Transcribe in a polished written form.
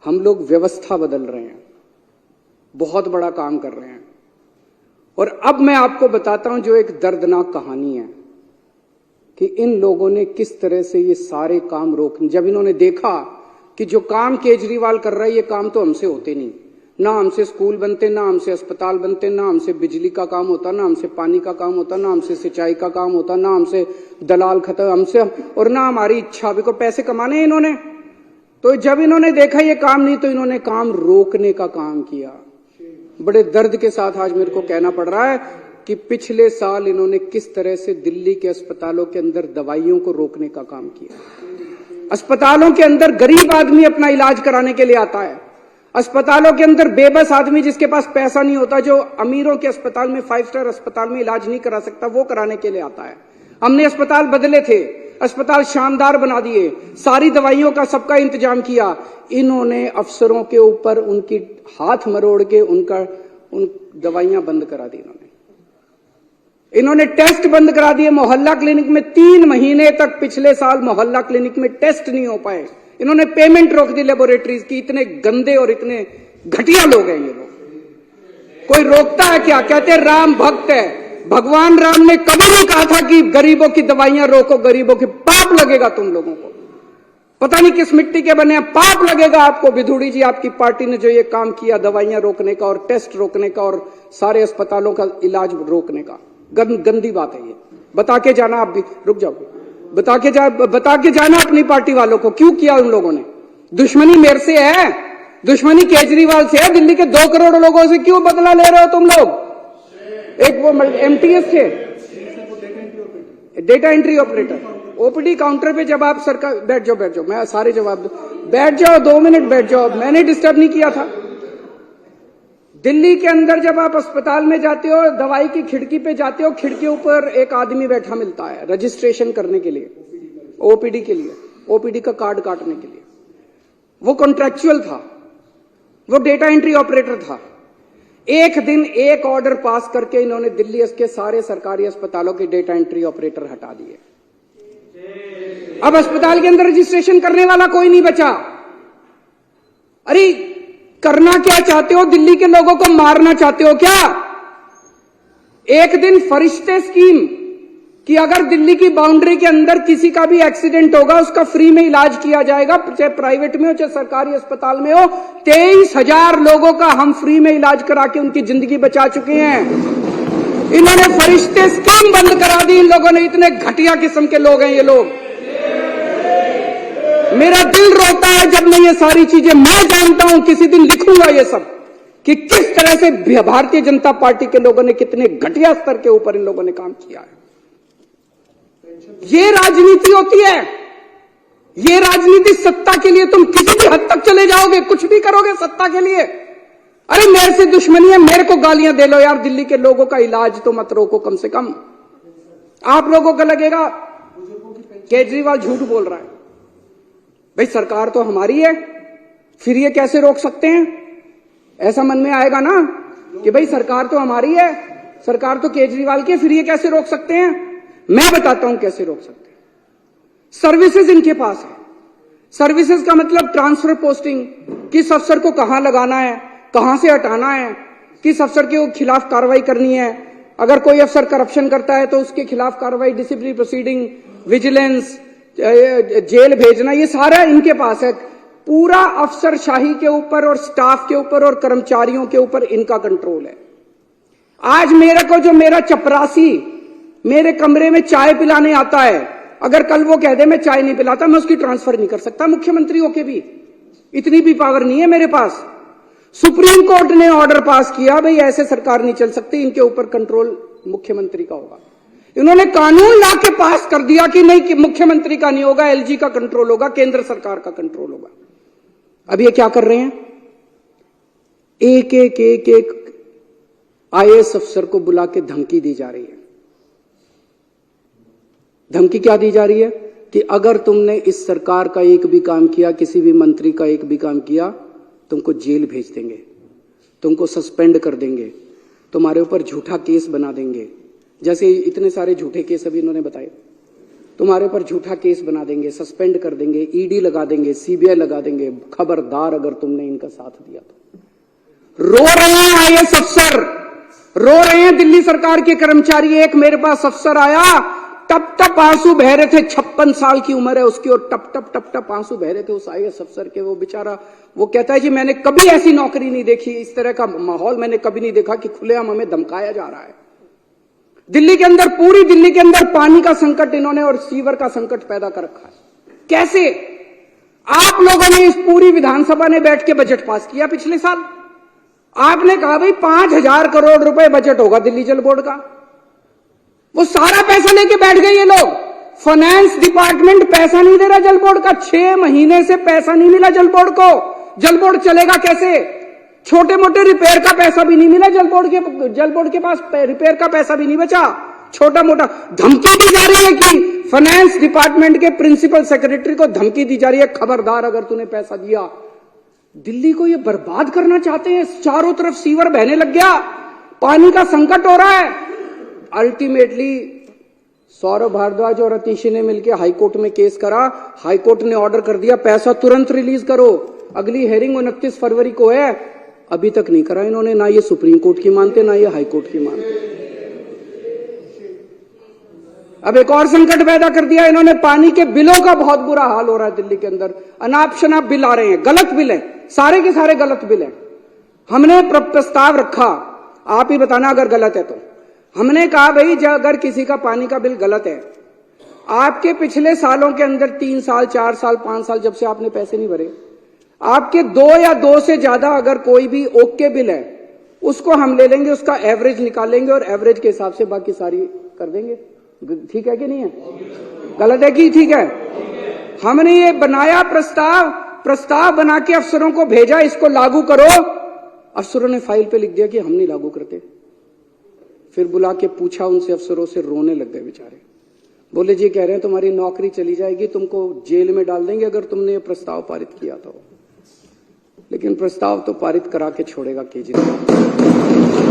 हम लोग व्यवस्था बदल रहे हैं, बहुत बड़ा काम कर रहे हैं। और अब मैं आपको बताता हूं जो एक दर्दनाक कहानी है कि इन लोगों ने किस तरह से ये सारे काम रोक, जब इन्होंने देखा कि जो काम केजरीवाल कर रहा है ये काम तो हमसे होते नहीं, ना हमसे स्कूल बनते, ना हमसे अस्पताल बनते, ना हमसे बिजली का काम होता, ना हमसे पानी का काम होता, ना हमसे सिंचाई का काम होता, ना हमसे दलाल खतर हमसे, और ना हमारी इच्छा भी को पैसे कमाने हैं इन्होंने। तो जब इन्होंने देखा ये काम नहीं तो इन्होंने काम रोकने का काम किया। बड़े दर्द के साथ आज मेरे को कहना पड़ रहा है कि पिछले साल इन्होंने किस तरह से दिल्ली के अस्पतालों के अंदर दवाइयों को रोकने का काम किया। अस्पतालों के अंदर गरीब आदमी अपना इलाज कराने के लिए आता है, अस्पतालों के अंदर बेबस आदमी जिसके पास पैसा नहीं होता, जो अमीरों के अस्पताल में 5 स्टार अस्पताल में इलाज नहीं करा सकता, वो कराने के लिए आता है। हमने अस्पताल बदले थे, अस्पताल शानदार बना दिए, सारी दवाइयों का सबका इंतजाम किया। इन्होंने अफसरों के ऊपर उनकी हाथ मरोड़ के उन दवाइयां बंद करा दी। इन्होंने टेस्ट बंद करा दिए। मोहल्ला क्लिनिक में 3 महीने तक पिछले साल मोहल्ला क्लिनिक में टेस्ट नहीं हो पाए। इन्होंने पेमेंट रोक दी लेबोरेटरीज की। इतने गंदे और इतने घटिया लोग हैं ये लोग। कोई रोकता है क्या? कहते हैं राम भक्त है। भगवान राम ने कभी नहीं कहा था कि गरीबों की दवाइयां रोको, गरीबों के पाप लगेगा तुम लोगों को। पता नहीं किस मिट्टी के बने हैं, पाप लगेगा आपको। विधुड़ी जी, आपकी पार्टी ने जो ये काम किया दवाइयां रोकने का और टेस्ट रोकने का और सारे अस्पतालों का इलाज रोकने का, गंदी बात है ये। बता के जाना, आप भी रुक जाओ, बता के जाना अपनी पार्टी वालों को क्यों किया उन लोगों ने। दुश्मनी मेरे से है, दुश्मनी केजरीवाल से है। दिल्ली के 2 करोड़ लोगों से क्यों बदला ले रहे हो तुम लोग? एक वो एमटीएस थे, data entry operator, OPD counter पे जब आप सरकार, बैठ जाओ, मैं सारे जवाब दूं, बैठ जाओ 2 मिनट बैठ जाओ, मैंने डिस्टर्ब नहीं किया था। दिल्ली के अंदर जब आप अस्पताल में जाते हो, दवाई की खिड़की पे जाते हो, खिड़की ऊपर एक आदमी बैठा मिलता है रजिस्ट्रेशन करने के लिए, ओपीडी के लिए, ओपीडी का कार्ड काटने के लिए। वो कॉन्ट्रैक्चुअल था, वो डेटा एंट्री ऑपरेटर था। एक दिन एक ऑर्डर पास करके इन्होंने दिल्ली के सारे सरकारी अस्पतालों के डेटा एंट्री ऑपरेटर हटा दिए। अब अस्पताल के अंदर रजिस्ट्रेशन करने वाला कोई नहीं बचा। अरे करना क्या चाहते हो? दिल्ली के लोगों को मारना चाहते हो क्या? एक दिन फरिश्ते स्कीम कि अगर दिल्ली की बाउंड्री के अंदर किसी का भी एक्सीडेंट होगा उसका फ्री में इलाज किया जाएगा, चाहे प्राइवेट में हो चाहे सरकारी अस्पताल में हो। 23,000 लोगों का हम फ्री में इलाज करा के उनकी जिंदगी बचा चुके हैं। इन्होंने फरिश्ते स्कीम बंद करा दी। इन लोगों ने, इतने घटिया किस्म के लोग हैं ये लोग। मेरा दिल रोता है जब मैं ये सारी चीजें, मैं जानता हूं किसी दिन लिखूंगा ये सब कि किस तरह से भारतीय जनता पार्टी के लोगों ने कितने घटिया स्तर के ऊपर इन लोगों ने काम किया है। ये राजनीति होती है, ये राजनीति सत्ता के लिए तुम किसी भी हद तक चले जाओगे, कुछ भी करोगे सत्ता के लिए। अरे मेरे से दुश्मनी है, मेरे को गालियां दे लो यार, दिल्ली के लोगों का इलाज तो मत रोको कम से कम। आप लोगों को लगेगा केजरीवाल झूठ बोल रहा है। भाई सरकार तो हमारी है, फिर ये कैसे रोक सकते हैं? ऐसा मन में आएगा ना कि भाई सरकार तो हमारी है, सरकार तो केजरीवाल की है, फिर ये कैसे रोक सकते हैं? मैं बताता हूं कैसे रोक सकते हैं। सर्विसेज इनके पास है। सर्विसेज का मतलब ट्रांसफर पोस्टिंग, किस अफसर को कहां लगाना है, कहां से हटाना है, किस अफसर के खिलाफ कार्रवाई करनी है। अगर कोई अफसर करप्शन करता है तो उसके खिलाफ कार्रवाई, डिसिप्लिनरी प्रोसीडिंग, विजिलेंस, जेल भेजना, ये सारा इनके पास है। पूरा अफसरशाही के ऊपर और स्टाफ के ऊपर और कर्मचारियों के ऊपर इनका कंट्रोल है। आज मेरे को, जो मेरा चपरासी मेरे कमरे में चाय पिलाने आता है, अगर कल वो कह दे मैं चाय नहीं पिलाता, मैं उसकी ट्रांसफर नहीं कर सकता मुख्यमंत्री होके भी। इतनी भी पावर नहीं है मेरे पास। सुप्रीम कोर्ट ने ऑर्डर पास किया, भाई ऐसे सरकार नहीं चल सकती, इनके ऊपर कंट्रोल मुख्यमंत्री का होगा। इन्होंने कानून ला के पास कर दिया कि नहीं, कि मुख्यमंत्री का नहीं होगा, एलजी का कंट्रोल होगा, केंद्र सरकार का कंट्रोल होगा। अब ये क्या कर रहे हैं? एक आईएएस अफसर को बुला के धमकी दी जा रही है। धमकी क्या दी जा रही है कि अगर तुमने इस सरकार का एक भी काम किया, किसी भी मंत्री का एक भी काम किया, तुमको जेल भेज देंगे, तुमको सस्पेंड कर देंगे, तुम्हारे ऊपर झूठा केस बना देंगे। जैसे इतने सारे झूठे केस अभी इन्होंने बताए। तुम्हारे पर झूठा केस बना देंगे, सस्पेंड कर देंगे, ईडी लगा देंगे, सीबीआई लगा देंगे। खबरदार अगर तुमने इनका साथ दिया तो। रो रहे हैं आईएएस अफसर, रो रहे हैं दिल्ली सरकार के कर्मचारी। एक मेरे पास अफसर आया, टप टप आंसू बह रहे थे, 56 साल की उम्र है उसकी, और टप टप आंसू बह रहे थे उस आईएएस अफसर के। वो बेचारा वो कहता है जी मैंने कभी ऐसी नौकरी नहीं देखी, इस तरह का माहौल मैंने कभी नहीं देखा कि खुलेआम हमें धमकाया जा रहा है। दिल्ली के अंदर, पूरी दिल्ली के अंदर पानी का संकट इन्होंने और सीवर का संकट पैदा कर रखा है। कैसे? आप लोगों ने इस पूरी विधानसभा ने बैठ के बजट पास किया पिछले साल। आपने कहा भाई 5,000 करोड़ रुपए बजट होगा दिल्ली जल बोर्ड का। वो सारा पैसा लेके बैठ गए ये लोग। फाइनेंस डिपार्टमेंट पैसा नहीं दे रहा जल बोर्ड का। 6 महीने से पैसा नहीं मिला जल बोर्ड को। जल बोर्ड चलेगा कैसे? छोटे मोटे रिपेयर का पैसा भी नहीं मिला जल बोर्ड के पास रिपेयर का पैसा भी नहीं बचा। छोटा मोटा धमकी दी जा रही है कि फाइनेंस डिपार्टमेंट के प्रिंसिपल सेक्रेटरी को धमकी दी जा रही है, खबरदार अगर तूने पैसा दिया। दिल्ली को ये बर्बाद करना चाहते हैं। चारों तरफ सीवर बहने लग गया, पानी का संकट हो रहा है। अल्टीमेटली सौरभ भारद्वाज और अतीशी ने मिलकर हाईकोर्ट में केस करा। हाईकोर्ट ने ऑर्डर कर दिया पैसा तुरंत रिलीज करो। अगली हेयरिंग 29 फरवरी को है। अभी तक नहीं करा इन्होंने। ना ये सुप्रीम कोर्ट की मानते, ना ये हाई कोर्ट की मानते। अब एक और संकट पैदा कर दिया इन्होंने। पानी के बिलों का बहुत बुरा हाल हो रहा है दिल्ली के अंदर। अनाप शनाप बिल आ रहे हैं, गलत बिल है, सारे के सारे गलत बिल है। हमने प्रस्ताव रखा, आप ही बताना अगर गलत है तो। हमने कहा भाई अगर किसी का पानी का बिल गलत है, आपके पिछले सालों के अंदर 3 साल 4 साल 5 साल जब से आपने पैसे नहीं भरे, आपके 2 या 2 से ज्यादा अगर कोई भी ओके बिल है, उसको हम ले लेंगे, उसका एवरेज निकालेंगे और एवरेज के हिसाब से बाकी सारी कर देंगे। ठीक है कि नहीं है? गलत है कि ठीक है? हमने ये बनाया प्रस्ताव बना के अफसरों को भेजा, इसको लागू करो। अफसरों ने फाइल पे लिख दिया कि हम नहीं लागू करते। फिर बुला के पूछा उनसे, अफसरों से, रोने लग गए बेचारे। बोले जी कह रहे हैं तुम्हारी नौकरी चली जाएगी, तुमको जेल में डाल देंगे अगर तुमने ये प्रस्ताव पारित किया तो। लेकिन प्रस्ताव तो पारित करा के छोड़ेगा केजरीवाल।